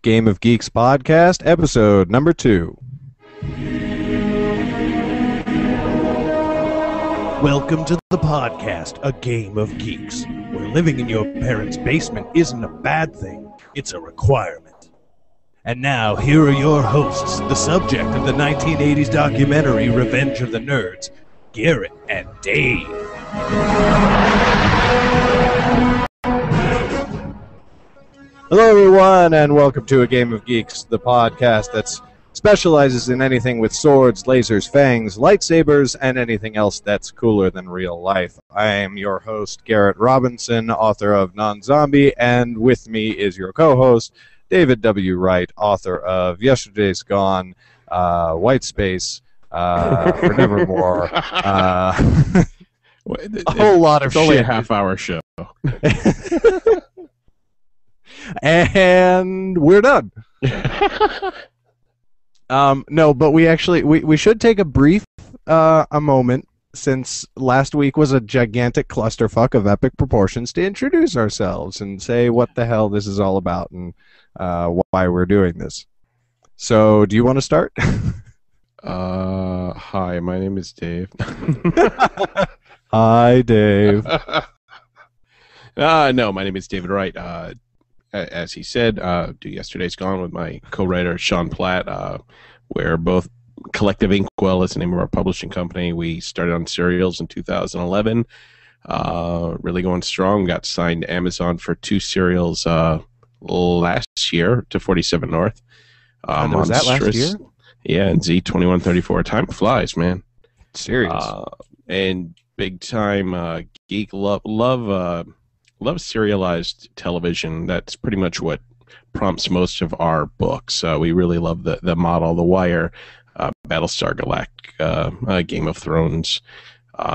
Game of Geeks podcast, episode number 2. Welcome to the podcast, A Game of Geeks, where living in your parents' basement isn't a bad thing, it's a requirement. And now, here are your hosts, the subject of the 1980s documentary Revenge of the Nerds, Garrett and Dave. Hello, everyone, and welcome to A Game of Geeks, the podcast that specializes in anything with swords, lasers, fangs, lightsabers, and anything else that's cooler than real life. I am your host, Garrett Robinson, author of Non-Zombie, and with me is your co-host, David W. Wright, author of Yesterday's Gone, White Space, For Nevermore, a whole lot of it's shit. only a half-hour show. And we're done. No, but we should take a brief a moment, since last week was a gigantic clusterfuck of epic proportions, to introduce ourselves and say what the hell this is all about and why we're doing this. So, do you want to start? Hi, my name is Dave. Hi, Dave. No, my name is David Wright. As he said, do Yesterday's Gone with my co-writer Sean Platt. We're both Collective Inkwell is the name of our publishing company. We started on serials in 2011. Really going strong. Got signed to Amazon for 2 serials last year to 47 North. Was that last year? Yeah, and Z2134. Time flies, man. Serious. And big time geek love serialized television. That's pretty much what prompts most of our books. We really love the model, The Wire, Battlestar Galactica, Game of Thrones,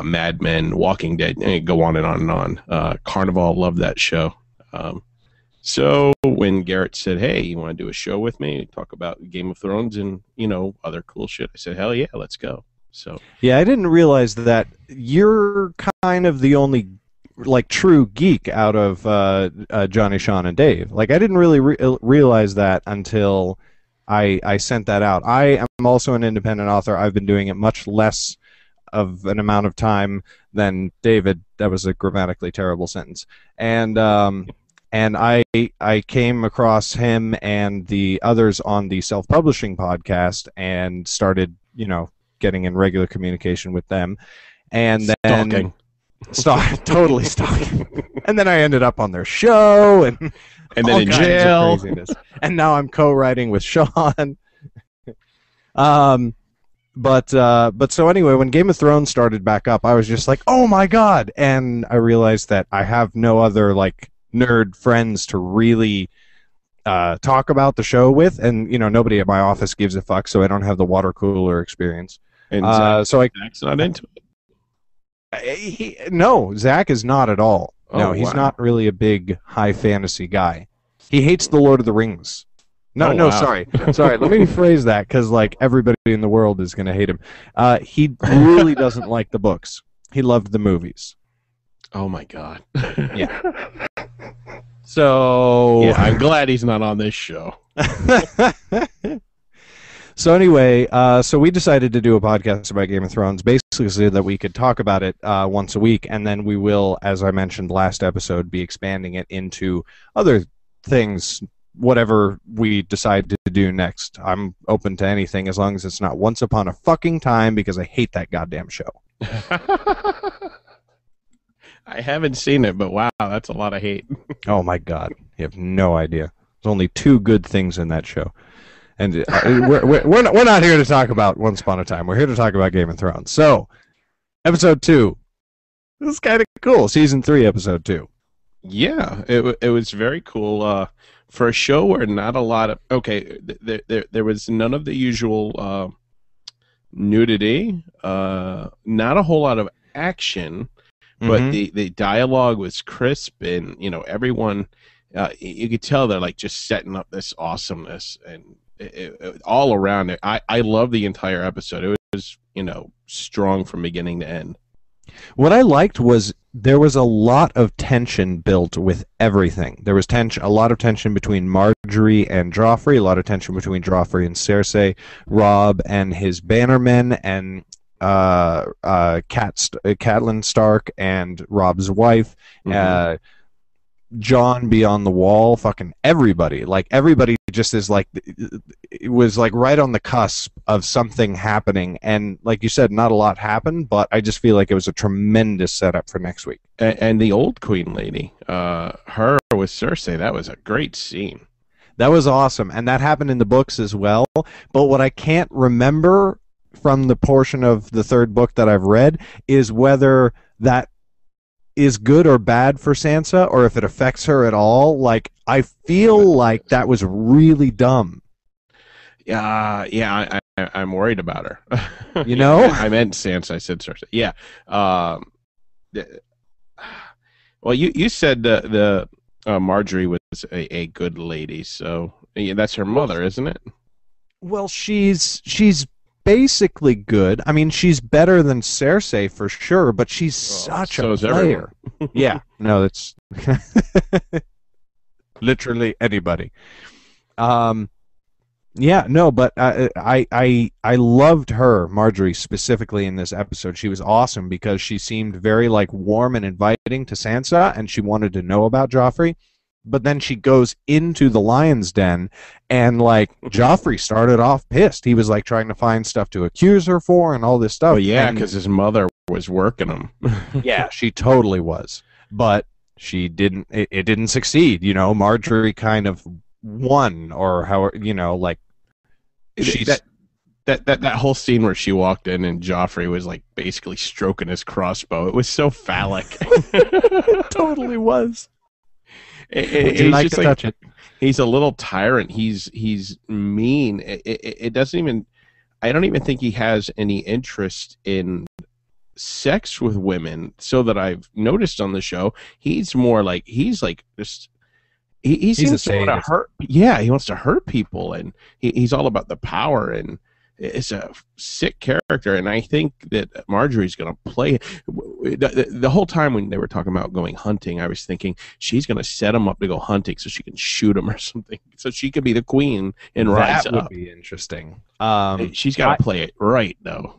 Mad Men, Walking Dead, and go on and on and on. Carnival, love that show. So when Garrett said, hey, you want to do a show with me, talk about Game of Thrones and, other cool shit, I said, hell yeah, let's go. So yeah, I didn't realize that you're kind of the only true geek out of Johnny, Sean, and Dave. I didn't really realize that until I sent that out. I am also an independent author. I've been doing it much less of an amount of time than David. That was a grammatically terrible sentence. And I came across him and the others on the self-publishing podcast and started, getting in regular communication with them. And then totally stalking. And then I ended up on their show and then in jail. And now I'm co-writing with Sean. But so anyway, when Game of Thrones started back up, I was just like, oh my god! And I realized that I have no other nerd friends to really talk about the show with, and nobody at my office gives a fuck, so I don't have the water cooler experience. And Zach's not into it. No, Zach is not at all. No, he's wow. not really a big high fantasy guy. He hates the Lord of the Rings. No, wow. Sorry. Let me rephrase that, because everybody in the world is going to hate him. He really doesn't like the books. He loved the movies. Oh my god. Yeah. So yeah, I'm glad he's not on this show. So anyway, so we decided to do a podcast about Game of Thrones, basically so that we could talk about it once a week, and then we will, as I mentioned last episode, be expanding it into other things, whatever we decide to do next. I'm open to anything as long as it's not Once Upon a Fucking Time, because I hate that goddamn show. I haven't seen it, but wow, that's a lot of hate. Oh my god, you have no idea. There's only 2 good things in that show. And we're not here to talk about Once Upon a Time. We're here to talk about Game of Thrones. So, episode 2. This is kind of cool. Season 3, episode 2. Yeah, it was very cool. For a show where not a lot of... Okay, there was none of the usual nudity, not a whole lot of action, but the dialogue was crisp, and, everyone... you could tell they're just setting up this awesomeness, and it, all around it. I love the entire episode. It was strong from beginning to end. What I liked was there was a lot of tension built with everything. There was tension, a lot of tension between Marjorie and Joffrey, a lot of tension between Joffrey and Cersei, Robb and his bannermen, and Catelyn Stark and Robb's wife, John beyond the wall, fucking everybody. Like everybody just is like, it was like right on the cusp of something happening, and like you said, not a lot happened, but I just feel like it was a tremendous setup for next week. And the old queen lady, her with Cersei, that was a great scene. That was awesome, and that happened in the books as well. But what I can't remember from the portion of the third book that I've read is whether that is good or bad for Sansa, or if it affects her at all. Like, I feel like that was really dumb. Yeah, I'm worried about her. You know? I meant Sansa. I said Cersei. Yeah. Well, you said the Marjorie was a good lady, so yeah, that's her mother, isn't it? Well, she's basically good. I mean, she's better than Cersei for sure, but she's such a player. Yeah, no, it's literally anybody. Yeah, no, but I loved her, Marjorie, specifically in this episode. She was awesome because she seemed very like warm and inviting to Sansa, and she wanted to know about Joffrey. But then she goes into the lion's den, and like Joffrey started off pissed. He was like trying to find stuff to accuse her for and all this stuff. Oh yeah, because his mother was working him. Yeah, she totally was, but she didn't. It didn't succeed. You know, Marjorie kind of won, or how, you know, like she's. That whole scene where she walked in and Joffrey was like basically stroking his crossbow. It was so phallic. It totally was. Would you like to touch it? He's a little tyrant. He's mean. It doesn't even. I don't even think he has any interest in sex with women. So that I've noticed on the show, he's more like he's like just. He seems to want to hurt. Yeah, he wants to hurt people, and he's all about the power, and it's a sick character. And I think that Marjorie's going to play the whole time when they were talking about going hunting. I was thinking she's going to set him up to go hunting so she can shoot him or something, so she could be the queen and rise up. That would be interesting. She's got to play it right, though.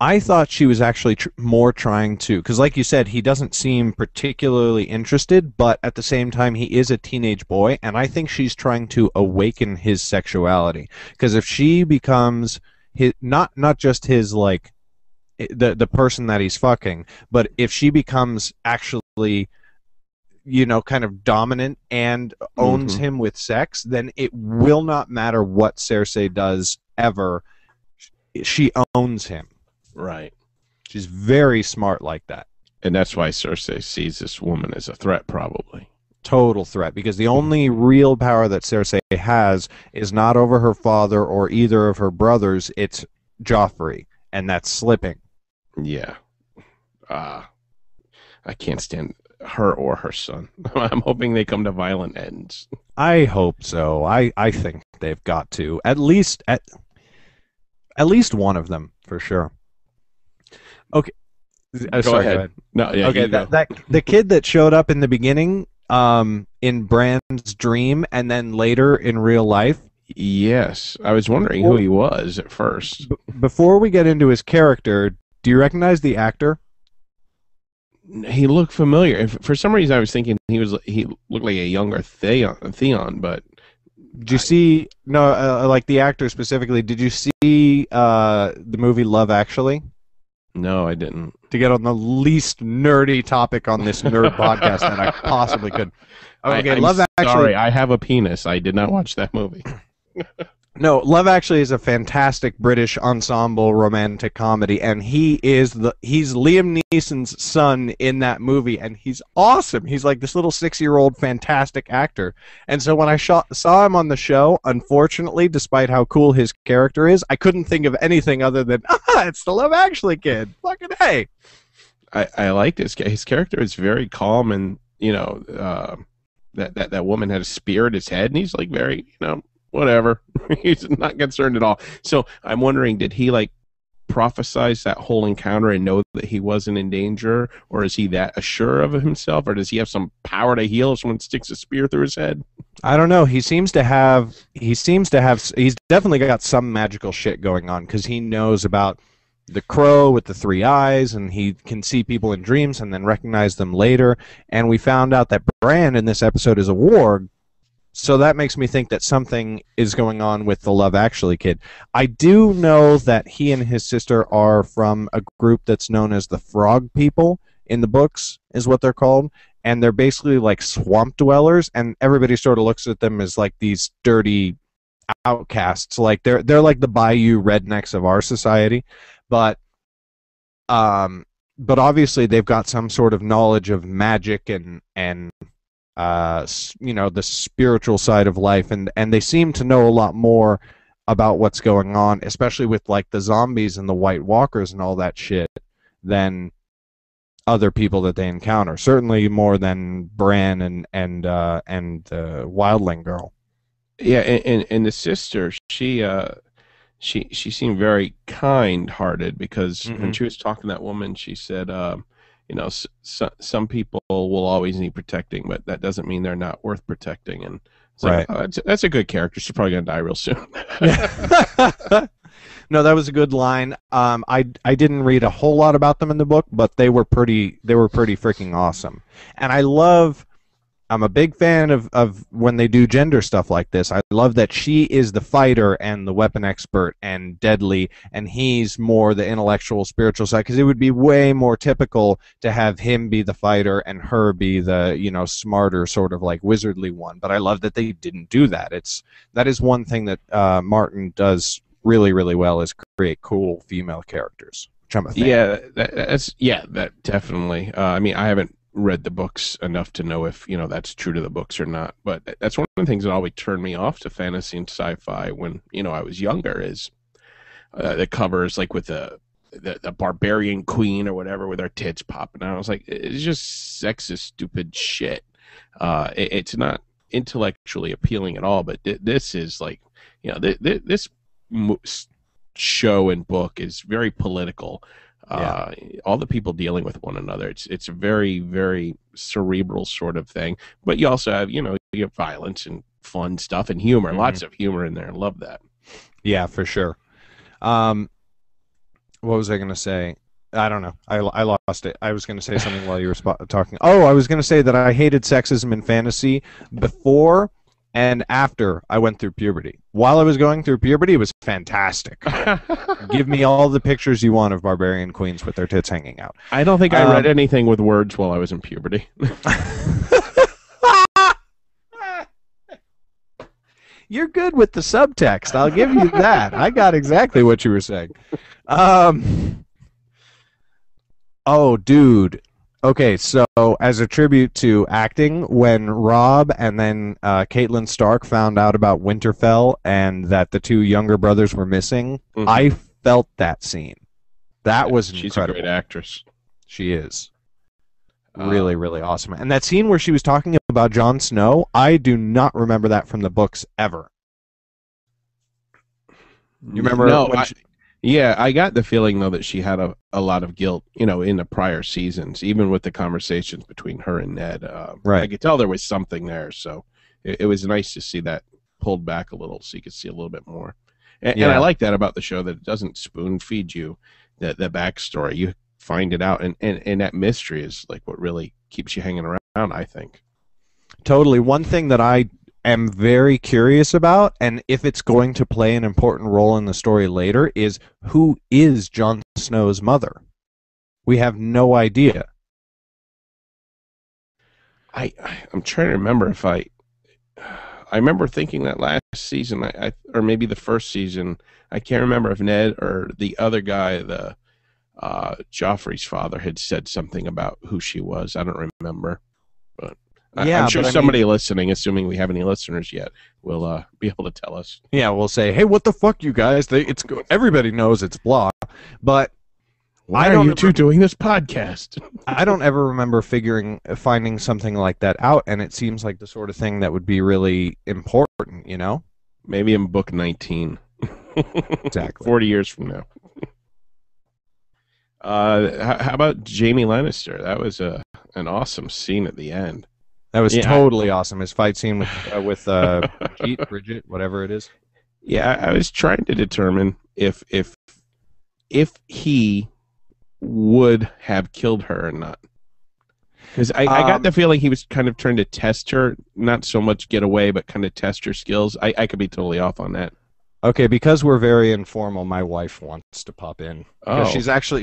I thought she was actually more trying to, because like you said, he doesn't seem particularly interested, but at the same time, he is a teenage boy, and I think she's trying to awaken his sexuality. Because if she becomes his, not just his, like, the person that he's fucking, but if she becomes actually, you know, kind of dominant and owns him with sex, then it will not matter what Cersei does ever. She owns him. Right. She's very smart like that. And that's why Cersei sees this woman as a threat, probably. Total threat, because the only real power that Cersei has is not over her father or either of her brothers, it's Joffrey, and that's slipping. Yeah. I can't stand her or her son. I'm hoping they come to violent ends. I hope so. I think they've got to. At least one of them, for sure. Okay. Go ahead. No, yeah, okay, the kid that showed up in the beginning, in Bran's dream, and then later in real life. Yes, I was wondering who he was at first. Before we get into his character, do you recognize the actor? He looked familiar. For some reason, I was thinking he looked like a younger Theon, but. Did you see like the actor specifically? Did you see the movie Love Actually? No, I didn't. To get on the least nerdy topic on this nerd podcast that I possibly could. Okay, Love Actually. Sorry, I have a penis. I did not watch that movie. No, Love Actually is a fantastic British ensemble romantic comedy, and he's Liam Neeson's son in that movie, and he's awesome. He's like this little 6-year-old fantastic actor. And so when I saw him on the show, unfortunately, despite how cool his character is, I couldn't think of anything other than, it's the Love Actually kid. Fucking hey. I liked his character. Is very calm, and you know, that woman had a spear at his head, and he's like very, you know, whatever. He's not concerned at all. So I'm wondering, did he like prophesize that whole encounter and know that he wasn't in danger, or is he that assured of himself, or does he have some power to heal if someone sticks a spear through his head? I don't know. He's definitely got some magical shit going on, because he knows about the crow with the 3 eyes, and he can see people in dreams and then recognize them later. And we found out that Bran in this episode is a warg, so that makes me think that something is going on with the Love Actually kid. I do know that he and his sister are from a group that's known as the Frog People in the books, is what they're called. And they're basically like swamp dwellers, and everybody sort of looks at them as like these dirty outcasts. Like they're like the Bayou rednecks of our society. But obviously they've got some sort of knowledge of magic and the spiritual side of life, and they seem to know a lot more about what's going on, especially with like the zombies and the White Walkers and all that shit, than other people that they encounter. Certainly more than Bran and Wildling girl. Yeah, and the sister, she seemed very kind-hearted, because when she was talking to that woman, she said, some people will always need protecting, but that doesn't mean they're not worth protecting. And so, right, that's a good character. She's probably gonna die real soon. No, that was a good line. I didn't read a whole lot about them in the book, but they were pretty freaking awesome. And I'm a big fan of when they do gender stuff like this. I love that she is the fighter and the weapon expert and deadly, and he's more the intellectual, spiritual side, because it would be way more typical to have him be the fighter and her be the, smarter, sort of like wizardly one. But I love that they didn't do that. That is one thing that Martin does really, really well, is create cool female characters, which I'm a fan. Yeah, that definitely. I mean, I haven't read the books enough to know if that's true to the books or not, but that's one of the things that always turned me off to fantasy and sci-fi when I was younger, is the covers, like with the barbarian queen or whatever with her tits popping out. I was like, it's just sexist, stupid shit. It's not intellectually appealing at all. But this is like, this show and book is very political. Yeah. All the people dealing with one another. It's a very, very cerebral sort of thing. But you also have, you have violence and fun stuff and humor. Lots of humor in there. I love that. Yeah, for sure. What was I going to say? I don't know. I lost it. I was going to say something while you were talking. Oh, I was going to say that I hated sexism in fantasy before and after I went through puberty. While I was going through puberty, it was fantastic. Give me all the pictures you want of barbarian queens with their tits hanging out. I don't think I read anything with words while I was in puberty. You're good with the subtext. I'll give you that. I got exactly what you were saying. Oh, dude. Okay, so as a tribute to acting, when Robb and then Catelyn Stark found out about Winterfell and that the 2 younger brothers were missing, I felt that scene. That was incredible. She's a great actress. She is. Really, really awesome. And that scene where she was talking about Jon Snow, I do not remember that from the books ever. You remember? No, I got the feeling, though, that she had a lot of guilt, in the prior seasons, even with the conversations between her and Ned. Right. I could tell there was something there, so it was nice to see that pulled back a little so you could see a little bit more. And I like that about the show, that it doesn't spoon feed you the backstory. You find it out, and that mystery is like what really keeps you hanging around, I think. Totally. One thing that I am very curious about, and if it's going to play an important role in the story later, is who is Jon Snow's mother? We have no idea. I'm trying to remember if I remember thinking that last season, or maybe the first season. I can't remember if Ned or the other guy, the Joffrey's father, had said something about who she was. I don't remember, but yeah, I'm sure somebody listening, assuming we have any listeners yet, will be able to tell us. Yeah, we'll say, hey, what the fuck, you guys? Everybody knows it's blah. But why are you two doing this podcast? I don't ever remember finding something like that out, and it seems like the sort of thing that would be really important, Maybe in book 19. Exactly. 40 years from now. How about Jaime Lannister? That was an awesome scene at the end. That was Yeah. totally awesome. His fight scene with Bridget, whatever it is. Yeah, I was trying to determine if he would have killed her or not. Because I got the feeling he was kind of trying to test her, not so much get away, but kind of test her skills. I could be totally off on that. Okay, because we're very informal, my wife wants to pop in. Because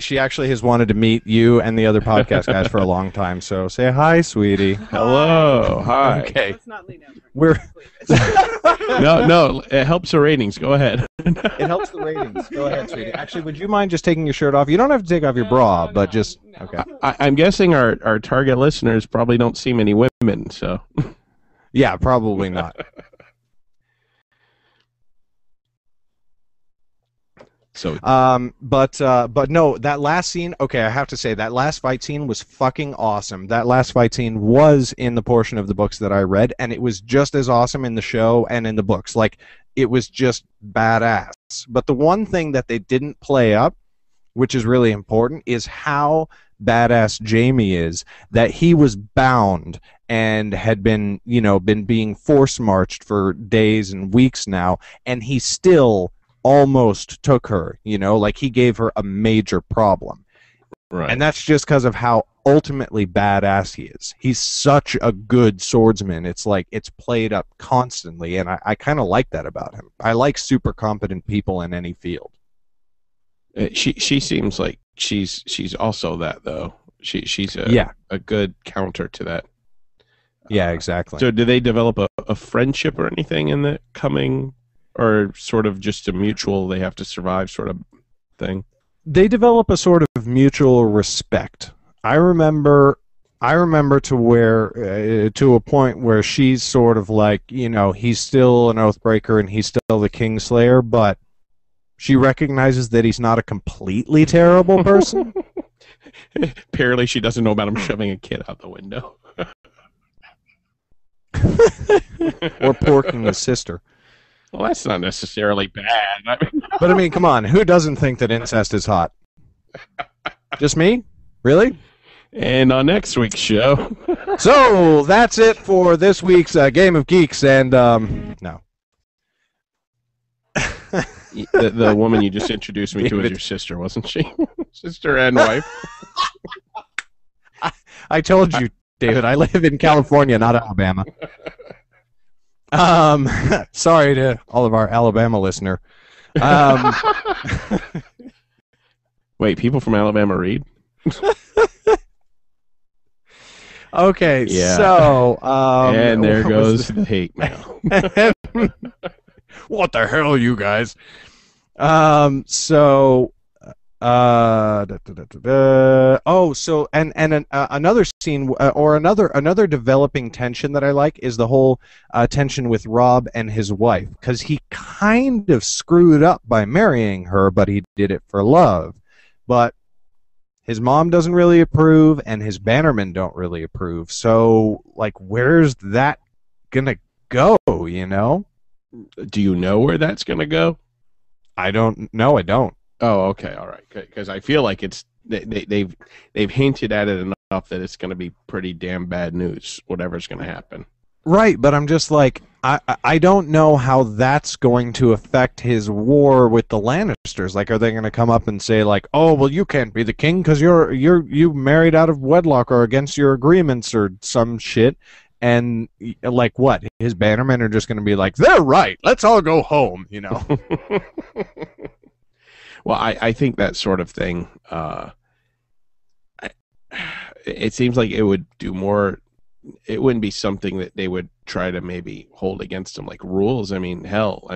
she actually has wanted to meet you and the other podcast guys for a long time. So say hi, sweetie. Hello, hi. Okay. Let's not lean over. We're No, it helps the ratings. Go ahead. It helps the ratings. Go ahead, sweetie. Actually, would you mind just taking your shirt off? You don't have to take off your bra, but just okay. I'm guessing our target listeners probably don't see many women, so Yeah, probably not. so But no, that last scene, okay, I have to say that last fight scene was fucking awesome. That last fight scene was in the portion of the books that I read, and it was just as awesome in the show and in the books. Like, it was just badass. But the one thing that they didn't play up, which is really important, is how badass Jaime is, that he was bound and had been being force marched for days and weeks now, and he still almost took her, like he gave her a major problem. right. And that's just because of how ultimately badass he is. He's such a good swordsman. It's like it's played up constantly, and I kind of like that about him. I like super competent people in any field. She seems like she's also that though. She's a good counter to that. Yeah, exactly. So do they develop a friendship or anything in the coming, or sort of just a mutual they have to survive sort of thing? They develop a sort of mutual respect. I remember to where to a point where she's sort of like, he's still an Oathbreaker and he's still the Kingslayer, but she recognizes that he's not a completely terrible person. Apparently she doesn't know about him shoving a kid out the window. Or porking his sister. Well, that's not necessarily bad. But I mean, come on, who doesn't think that incest is hot? Just me? Really? And on next week's show. So that's it for this week's Game of Geeks, and no. The woman you just introduced me to was your sister, wasn't she? Sister and wife. I told you, David, I live in California, not Alabama. Sorry to all of our Alabama listener. Wait, people from Alabama read? Okay, Yeah. So and there what goes was the hate mail. What the hell, you guys? So another scene or another developing tension that I like is the whole tension with Robb and his wife, because he kind of screwed up by marrying her, but he did it for love. But his mom doesn't really approve, and his bannermen don't really approve. So, like, where's that gonna go? Do you know where that's gonna go? I don't know. I don't. Oh, okay, all right. Because I feel like they've hinted at it enough that it's going to be pretty damn bad news, whatever's going to happen. Right, but I'm just like, I don't know how that's going to affect his war with the Lannisters. Like, are they going to come up and say like, oh, well, you can't be the king because you married out of wedlock or against your agreements or some shit? And like, what? His bannermen are just going to be like, they're right. Let's all go home. Well, I think that sort of thing, it seems like it would do more. It wouldn't be something that they would try to maybe hold against him, like rules. I mean, hell,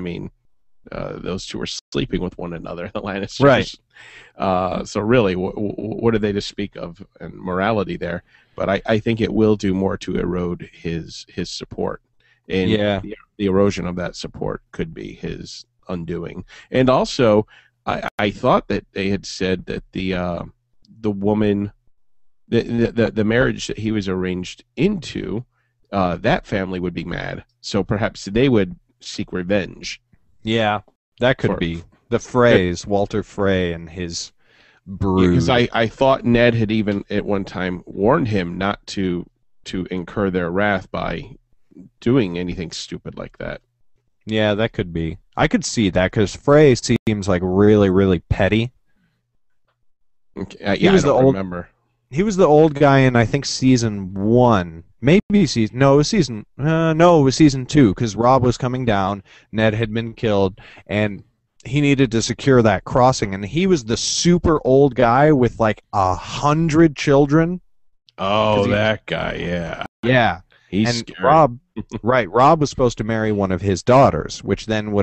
those two are sleeping with one another, the Lannisters. Right. So really, what are they to speak of and morality there? But I think it will do more to erode his support. And the erosion of that support could be his undoing. And also, I thought that they had said that the woman, the marriage that he was arranged into, that family would be mad. So perhaps they would seek revenge. Yeah, that could be the phrase, Walter Frey and his brood. Because I thought Ned had even at one time warned him not to incur their wrath by doing anything stupid like that. Yeah, that could be. I could see that because Frey seems like really, really petty. Okay, He was I don't the old. remember. He was the old guy in I think season 1, maybe season. No, it was season. No, it was season 2 because Rob was coming down. Ned had been killed, and he needed to secure that crossing, and he was the super old guy with like 100 children. Oh, that guy, yeah. Yeah. He's and scary. Rob, right? Rob was supposed to marry one of his daughters, which then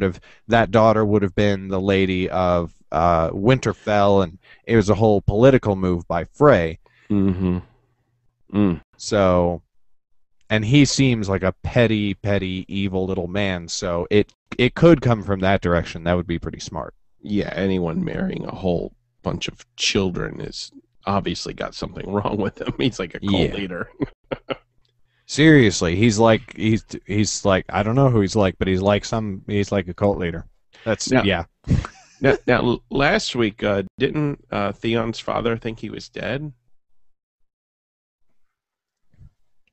that daughter would have been the lady of Winterfell, and it was a whole political move by Frey. Mm-hmm. Mm. So, and he seems like a petty, evil little man. So it could come from that direction. That would be pretty smart. Yeah, anyone marrying a whole bunch of children is obviously got something wrong with him. He's like a cult leader. Seriously, he's like I don't know who he's like, but he's like a cult leader. That's yeah. Now, last week, didn't Theon's father think he was dead?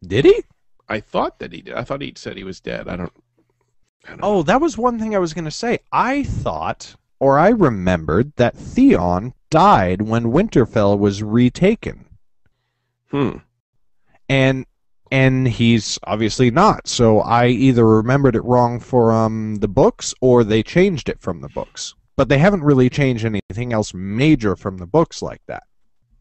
Did he? I thought that he did. I thought he said he was dead. I don't Oh, that was one thing I was going to say. I thought, or I remembered, that Theon died when Winterfell was retaken. And he's obviously not. So I either remembered it wrong from the books, or they changed it from the books. But they haven't really changed anything else major from the books like that.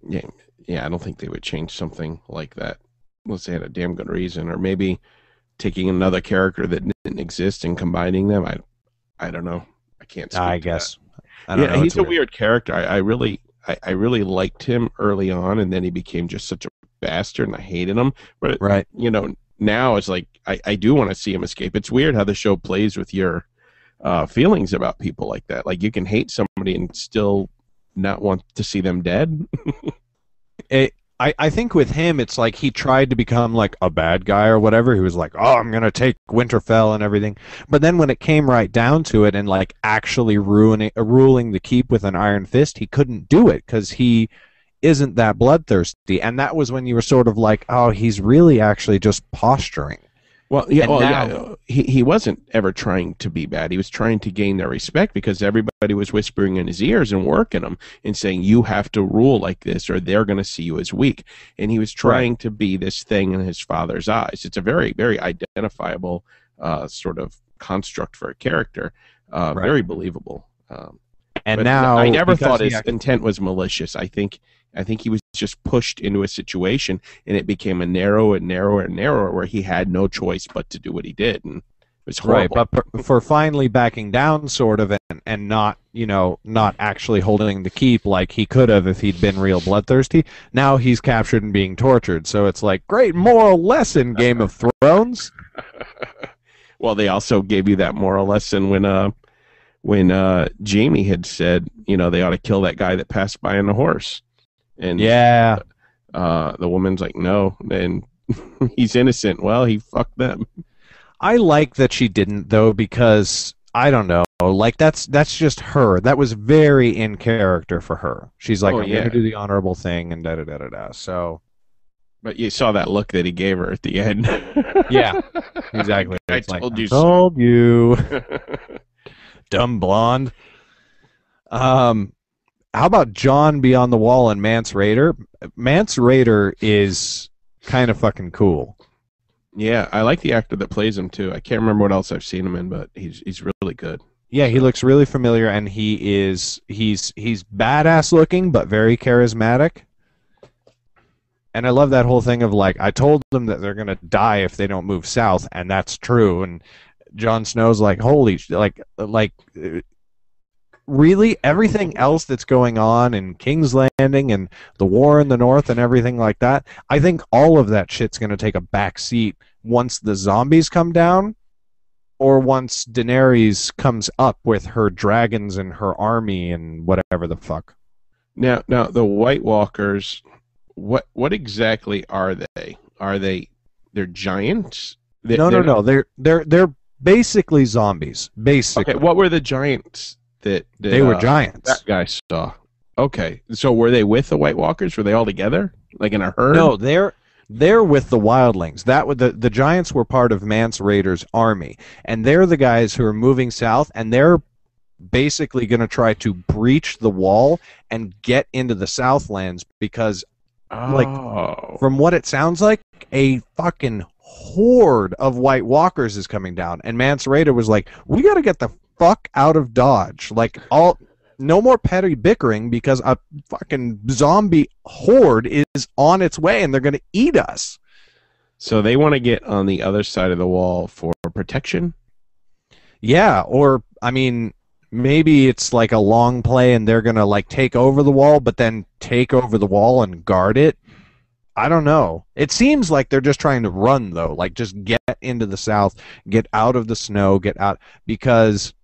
Yeah, I don't think they would change something like that unless they had a damn good reason, or maybe taking another character that didn't exist and combining them. I don't know. I can't speak I to guess. that. I don't know. He's a weird character. I really liked him early on, and then he became just such a bastard, and I hated him. But right. Now it's like I do want to see him escape. It's weird how the show plays with your feelings about people like that. Like, you can hate somebody and still not want to see them dead. I think with him, it's like he tried to become like a bad guy or whatever. He was like, oh, I'm going to take Winterfell and everything. But then when it came right down to it and like actually ruling the keep with an iron fist, he couldn't do it because he isn't that bloodthirsty. And that was when you were sort of like, oh, he's really actually just posturing. Well, yeah, he wasn't ever trying to be bad. He was trying to gain their respect because everybody was whispering in his ears and working him and saying, you have to rule like this or they're going to see you as weak. And he was trying to be this thing in his father's eyes. It's a very, very identifiable sort of construct for a character. Very believable. And now I never thought his intent was malicious. I think he was just pushed into a situation, and it became a narrower and narrower and narrower where he had no choice but to do what he did, and it was horrible. Right, but for finally backing down, sort of, and not not actually holding the keep like he could have if he'd been real bloodthirsty. Now he's captured and being tortured. So it's like, great moral lesson, Game of Thrones. Well, they also gave you that moral lesson when Jaime had said, they ought to kill that guy that passed by on the horse. And yeah, the woman's like, no, and he's innocent. Well, he fucked them. I like that she didn't, though, because I don't know, like that's just her. That was very in character for her. She's like, I'm gonna do the honorable thing and da da da da da. So, but you saw that look that he gave her at the end. Yeah, exactly. I told you. Told you. Dumb blonde. How about Jon Beyond the Wall and Mance Rayder? Mance Rayder is kind of fucking cool. Yeah, I like the actor that plays him too. I can't remember what else I've seen him in, but he's really good. Yeah, he looks really familiar, and he's badass looking, but very charismatic. And I love that whole thing of like, I told them that they're gonna die if they don't move south, and that's true. And Jon Snow's like, holy, like. Really, everything else that's going on in King's Landing and the war in the north and everything like that, I think all of that shit's going to take a back seat once the zombies come down or once Daenerys comes up with her dragons and her army and whatever the fuck. Now the White Walkers, what exactly are they? They're giants? No. They're basically zombies. Basically. Okay, what were the giants? That they were giants. That guy saw. Okay, so were they with the White Walkers? Were they all together, like in a herd? No, they're with the wildlings. The giants were part of Mance Rayder's army, and they're the guys who are moving south, and they're basically going to try to breach the wall and get into the Southlands because, like, Oh, from what it sounds like, a fucking horde of White Walkers is coming down, and Mance Rayder was like, "We got to get the fuck out of Dodge. Like, no more petty bickering because a fucking zombie horde is on its way and they're going to eat us." so they want to get on the other side of the wall for protection? Yeah, or I mean, maybe it's like a long play and they're going to like take over the wall, but then take over the wall and guard it. I don't know. It seems like they're just trying to run though, like just get into the south, get out of the snow, get out because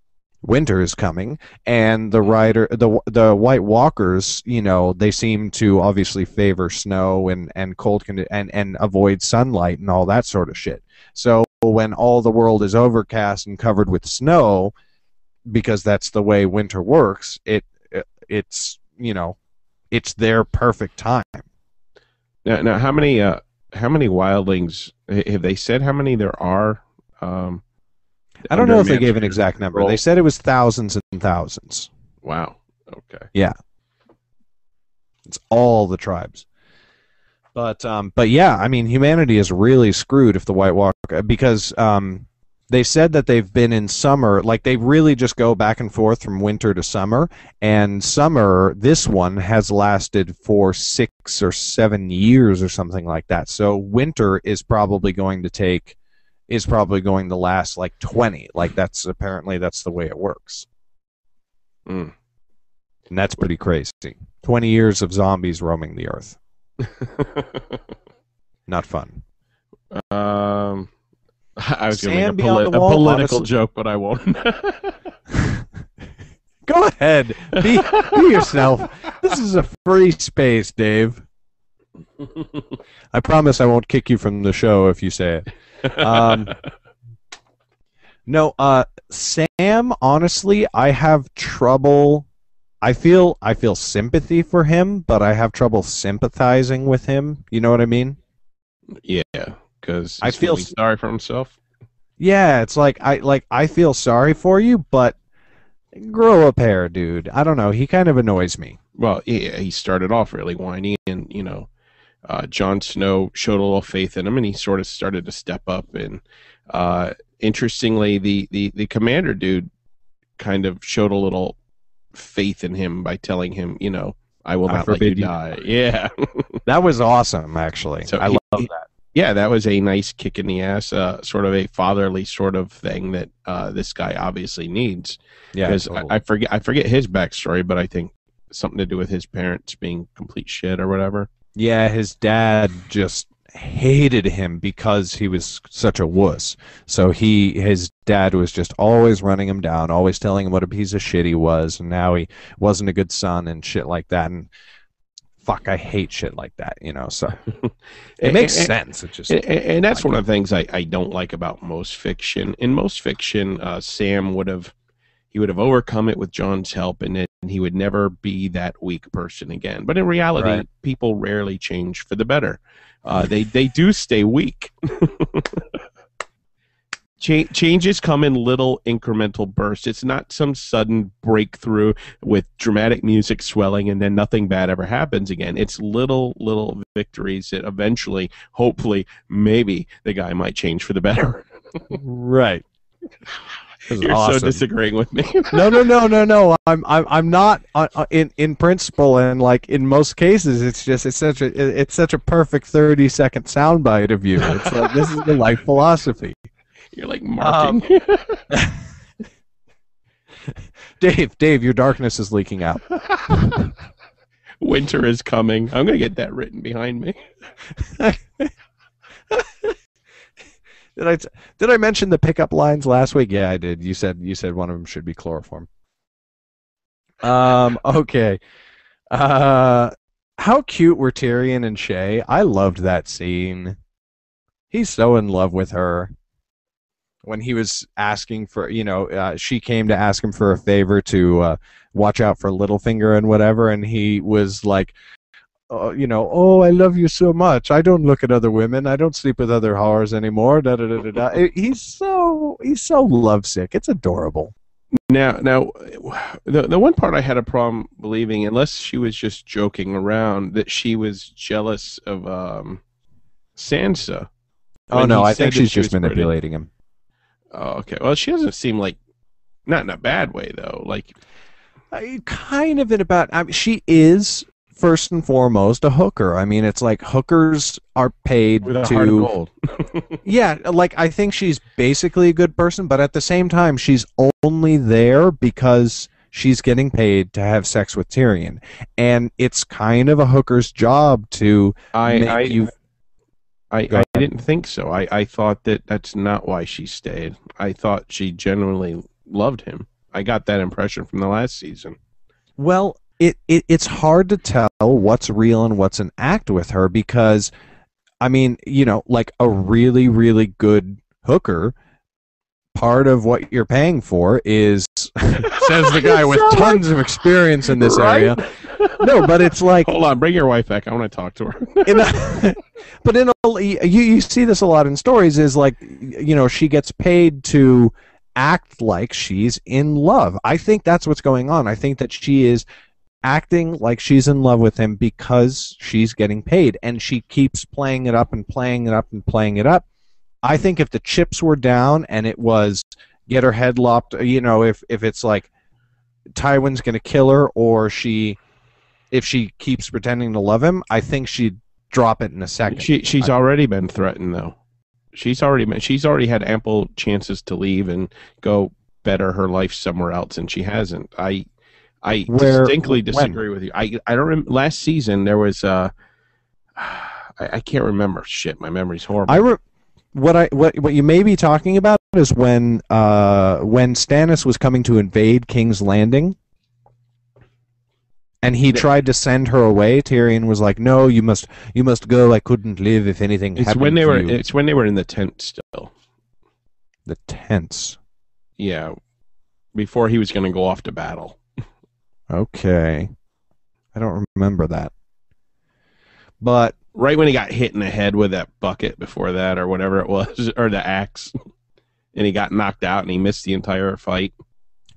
winter is coming, and the White Walkers, they seem to obviously favor snow and cold and avoid sunlight and all that sort of shit. So when all the world is overcast and covered with snow, because that's the way winter works, it's it's their perfect time. Now, how many wildlings have they said? How many there are? I don't know if they Mance gave an Rayder's exact number. control? They said it was thousands and thousands. Wow. Okay. Yeah. It's all the tribes. But yeah, I mean, humanity is really screwed if the White Walker, because they said that they've been in summer, like they really just go back and forth from winter to summer, and summer, this one has lasted for 6 or 7 years or something like that. So winter is probably going to last like 20. Like that's the way it works. Mm. And that's pretty crazy. 20 years of zombies roaming the earth. Not fun. I was going to Stand make beyond a the wall, political honestly. joke, but I won't. Go ahead. Be yourself. This is a free space, Dave. I promise I won't kick you from the show if you say it. No, Sam, honestly, I have trouble. I feel sympathy for him, but I have trouble sympathizing with him. You know what I mean? Yeah, because I feel sorry for himself. Yeah, it's like I feel sorry for you, but grow a pair, dude. I don't know. He kind of annoys me. Well, he started off really whiny, and Jon Snow showed a little faith in him, and he sort of started to step up. And interestingly, the commander dude kind of showed a little faith in him by telling him, I will not let you die. Yeah, that was awesome, actually. So I love that. Yeah, that was a nice kick in the ass, sort of a fatherly sort of thing that this guy obviously needs. Yeah, because totally. I forget his backstory, but I think something to do with his parents being complete shit or whatever. Yeah, his dad just hated him because he was such a wuss. So his dad was just always running him down, always telling him what a piece of shit he was, and now he wasn't a good son and shit like that. And fuck, I hate shit like that, so it makes sense. It just and that's one of the things I don't like about most fiction. In most fiction, Sam would have overcome it with Jon's help, and then he would never be that weak person again. But in reality, people rarely change for the better. They do stay weak. Changes come in little incremental bursts. It's not some sudden breakthrough with dramatic music swelling and then nothing bad ever happens again. It's little victories that eventually, hopefully, maybe the guy might change for the better. Right. You're awesome. So disagreeing with me. No. I'm not in principle, and like in most cases, it's such a perfect 30-second soundbite of you. It's like this is the life philosophy. You're like marking. Dave, your darkness is leaking out. Winter is coming. I'm gonna get that written behind me. Did I mention the pickup lines last week? Yeah, I did. You said one of them should be chloroform. Okay. How cute were Tyrion and Shay? I loved that scene. He's so in love with her. when he was asking for, she came to ask him for a favor to watch out for Littlefinger and whatever, and he was like, oh, I love you so much. I don't look at other women. I don't sleep with other whores anymore. Da da da da da. He's so lovesick. It's adorable. Now, the one part I had a problem believing, unless she was just joking around, that she was jealous of Sansa. Oh no, I think she's just manipulating him. Oh, okay. Well, she doesn't seem like, not in a bad way though. Like, kind of in a bad. I mean, she is first and foremost a hooker. I mean, it's like hookers are paid with a heart of gold. Yeah, like I think she's basically a good person, but at the same time, she's only there because she's getting paid to have sex with Tyrion, and it's kind of a hooker's job to make you. I didn't think so. I thought that's not why she stayed. I thought she genuinely loved him. I got that impression from the last season. Well, it's hard to tell what's real and what's an act with her because, I mean, like a really, really good hooker, part of what you're paying for is, says the guy with tons of experience in this area. No, but it's like... Hold on, bring your wife back. I want to talk to her. But you see this a lot in stories, is like, she gets paid to act like she's in love. I think that's what's going on. I think that she is acting like she's in love with him because she's getting paid, and she keeps playing it up and playing it up and playing it up. I think if the chips were down and it was get her head lopped, if it's like Tywin's going to kill her, or if she keeps pretending to love him, I think she'd drop it in a second. She's already been threatened though. She's already had ample chances to leave and go better her life somewhere else, and she hasn't. I distinctly disagree with you. I don't remember last season there was I can't remember. Shit, my memory's horrible. What you may be talking about is when Stannis was coming to invade King's Landing, and he tried to send her away. Tyrion was like, "No, you must go. I couldn't live if anything happened to you." It's when they were in the tent still. The tents. Yeah, before he was going to go off to battle. Okay, I don't remember that. But right when he got hit in the head with that bucket before that, or whatever it was, or the axe, and he got knocked out and he missed the entire fight.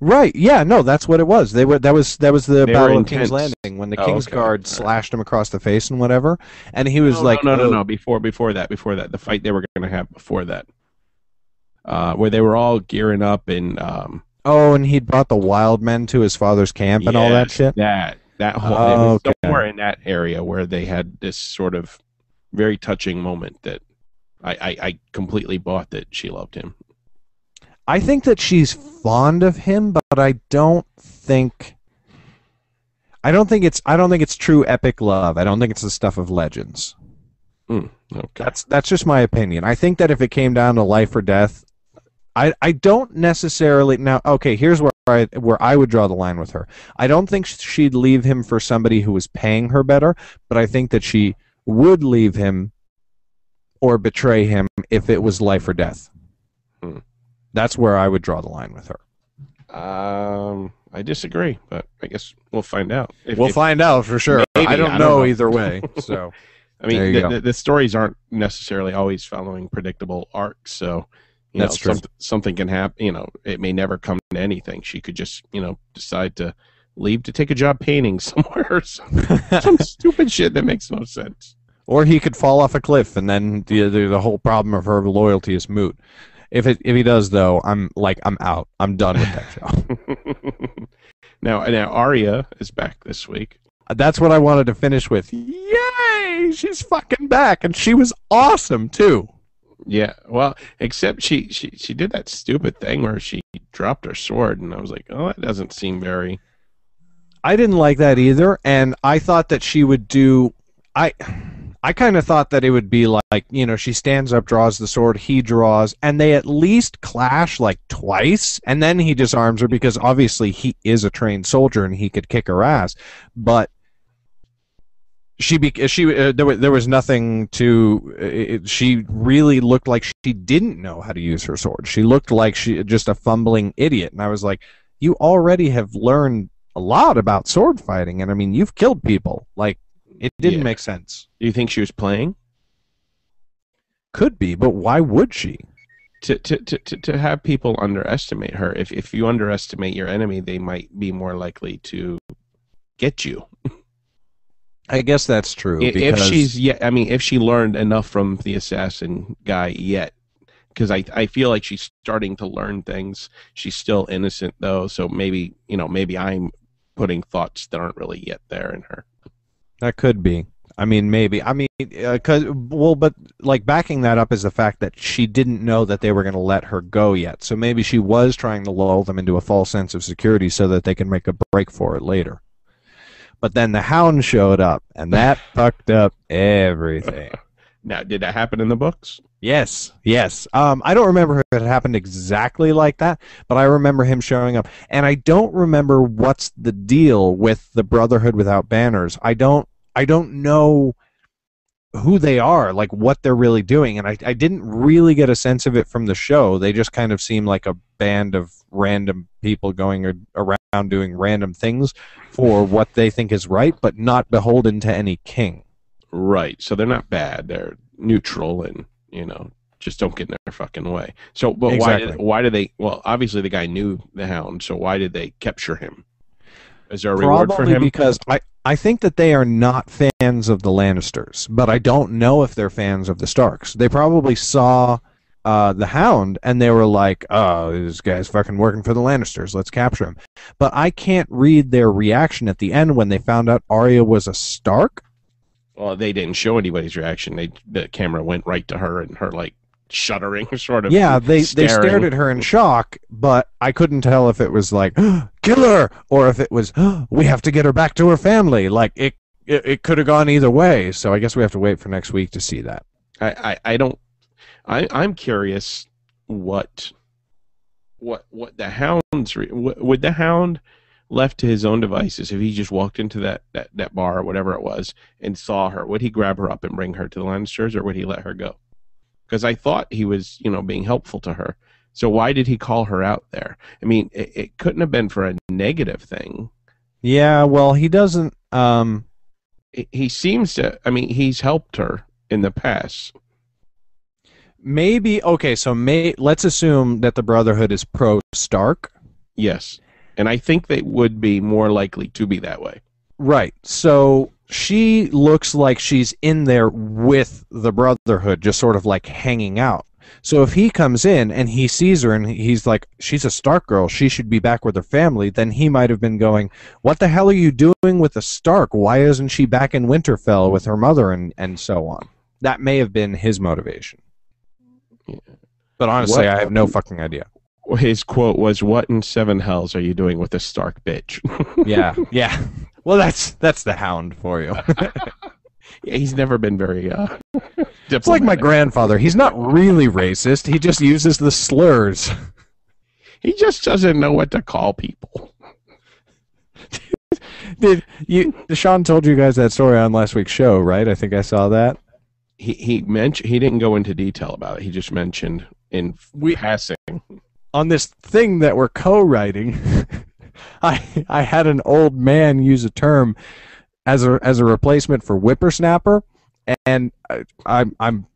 Right? Yeah. No, that's what it was. That was the Battle of King's Landing when the King's Guard slashed him across the face and whatever, and he was no. Before that, the fight they were going to have before that, where they were all gearing up and. And he'd brought the wild men to his father's camp and all that shit. That whole it was somewhere in that area where they had this sort of very touching moment that I completely bought that she loved him. I think that she's fond of him, but I don't think it's true epic love. I don't think it's the stuff of legends. Okay. That's just my opinion. I think that if it came down to life or death, I don't necessarily now. Okay, here's where I would draw the line with her. I don't think she'd leave him for somebody who was paying her better, but I think that she would leave him or betray him if it was life or death. That's where I would draw the line with her. I disagree, but I guess we'll find out. We'll find out for sure. Maybe, I don't know either way. So, I mean, the stories aren't necessarily always following predictable arcs, so. That's true. Something can happen. It may never come to anything. She could just, decide to leave to take a job painting somewhere. Some stupid shit that makes no sense. Or he could fall off a cliff, and then the whole problem of her loyalty is moot. If he does, though, I'm out. I'm done with that show. Now Arya is back this week. That's what I wanted to finish with. Yay! She's fucking back, and she was awesome too. Yeah, well, except she did that stupid thing where she dropped her sword, and I was like, oh, that doesn't seem very... I didn't like that either, and I thought that she would do... I kind of thought that it would be like, she stands up, draws the sword, he draws, and they at least clash like twice, and then he disarms her because obviously he is a trained soldier and he could kick her ass, but There was nothing to. She really looked like she didn't know how to use her sword. She looked like she just a fumbling idiot, and I was like, you already have learned a lot about sword fighting, and I mean, you've killed people. Like, it didn't make sense. Do you think she was playing? Could be, but why would she? To have people underestimate her. If you underestimate your enemy, they might be more likely to get you. I guess that's true. If she learned enough from the assassin guy yet, because I feel like she's starting to learn things. She's still innocent though, so maybe I'm putting thoughts that aren't really yet there in her. That could be. I mean, maybe. I mean, but like backing that up is the fact that she didn't know that they were going to let her go yet. So maybe she was trying to lull them into a false sense of security so that they can make a break for it later. But then the Hound showed up, and that fucked up everything. Now, did that happen in the books? Yes. I don't remember if it happened exactly like that, but I remember him showing up. And I don't remember what's the deal with the Brotherhood Without Banners. I don't know who they are, like what they're really doing, and I didn't really get a sense of it from the show. They just kind of seem like a band of random people going around doing random things for what they think is right, but not beholden to any king. Right. So they're not bad. They're neutral and, just don't get in their fucking way. So, but exactly. why did they, well, obviously the guy knew the Hound, so why did they capture him? Is there a reward for him? Probably because I think that they are not fans of the Lannisters, but I don't know if they're fans of the Starks. They probably saw the Hound, and they were like, oh, this guy's fucking working for the Lannisters. Let's capture him. But I can't read their reaction at the end when they found out Arya was a Stark. Well, they didn't show anybody's reaction. The camera went right to her, and her, like, shuddering, sort of. Yeah, they stared at her in shock, but I couldn't tell if it was like, kill her, or if it was, we have to get her back to her family. Like, it could have gone either way, so I guess we have to wait for next week to see that. I'm curious what the Hound's would the Hound, left to his own devices, if he just walked into that bar or whatever it was and saw her, would he grab her up and bring her to the Lannisters, or would he let her go? Because I thought he was, being helpful to her. So why did he call her out there? I mean, it couldn't have been for a negative thing. Yeah, well, he doesn't. He seems to. I mean, he's helped her in the past. Maybe okay. So let's assume that the Brotherhood is pro Stark. Yes, and I think they would be more likely to be that way. Right. So she looks like she's in there with the Brotherhood, just sort of like hanging out. So if he comes in and he sees her and he's like, she's a Stark girl, she should be back with her family, then he might have been going, what the hell are you doing with a Stark? Why isn't she back in Winterfell with her mother and so on? That may have been his motivation. Yeah. But honestly, I have no fucking idea. His quote was, "What in seven hells are you doing with a Stark bitch?" Yeah. Well, that's the Hound for you. Yeah, he's never been very diplomatic. It's like my grandfather. He's not really racist. He just uses the slurs. He just doesn't know what to call people. Sean told you guys that story on last week's show, right? I think I saw that. He mentioned, he didn't go into detail about it. He just mentioned in passing. On this thing that we're co-writing, I had an old man use a term as a replacement for whippersnapper, and I'm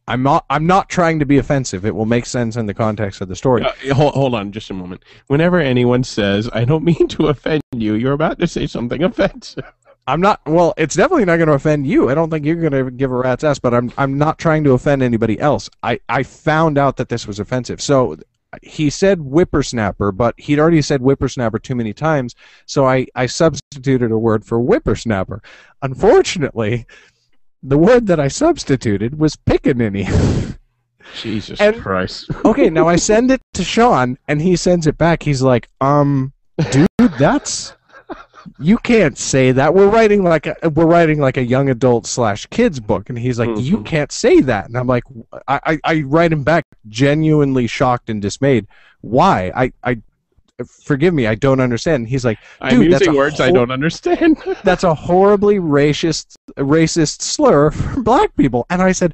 not trying to be offensive. It will make sense in the context of the story. Hold on just a moment. Whenever anyone says, "I don't mean to offend you," you're about to say something offensive. I'm not. Well, it's definitely not going to offend you. I don't think you're going to give a rat's ass, but I'm not trying to offend anybody else. I found out that this was offensive. So he said whippersnapper, but he'd already said whippersnapper too many times, so I substituted a word for whippersnapper. Unfortunately, the word that I substituted was pickaninny. Jesus Christ. Okay, now I send it to Sean, and he sends it back. He's like, dude, that's... You can't say that. We're writing like a young adult / kids book, and he's like, you can't say that. And I'm like, I write him back, genuinely shocked and dismayed. Why? forgive me, I don't understand. And he's like, I'm dude, using words I don't understand. that's a horribly racist slur for black people. And I said,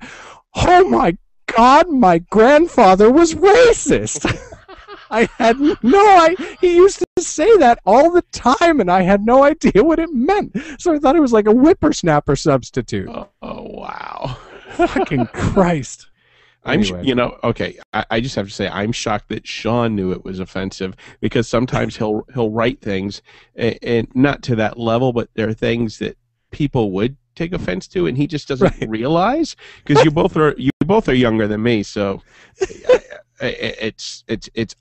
oh my God, my grandfather was racist. I had he used to say that all the time, and I had no idea what it meant. So I thought it was like a whippersnapper substitute. Oh wow. Fucking Christ. Anyway. Okay. I just have to say, I'm shocked that Sean knew it was offensive, because sometimes he'll write things, and not to that level, but there are things that people would take offense to, and he just doesn't realize, because you both are younger than me, so it's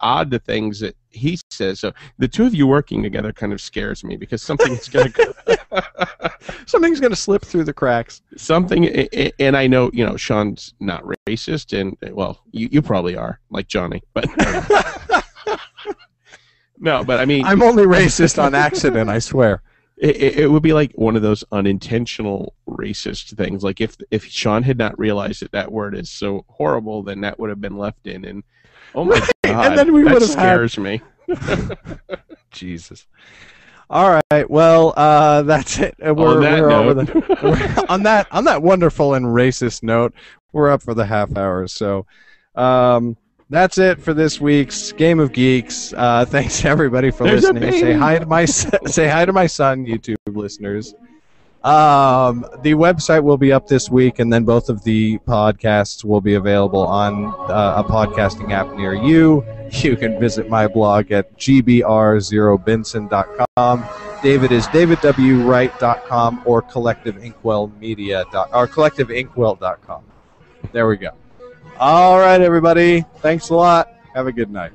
odd, the things that he says. So the two of you working together kind of scares me, because something's gonna slip through the cracks. And I know Sean's not racist, and well, you probably are, like Johnny, but no, but I mean, I'm only racist on accident, I swear. It would be like one of those unintentional racist things. Like if Sean had not realized that word is so horrible, then that would have been left in. And oh my God, and then that scares me. Jesus. All right. Well, that's it. We're over on that wonderful and racist note. We're up for the half hour. So. That's it for this week's Game of Geeks. Thanks everybody for listening. Say hi to my son, YouTube listeners. The website will be up this week, and then both of the podcasts will be available on a podcasting app near you. You can visit my blog at gbr0benson.com. David is davidwwright.com or collectiveinkwell.com. There we go. All right, everybody. Thanks a lot. Have a good night.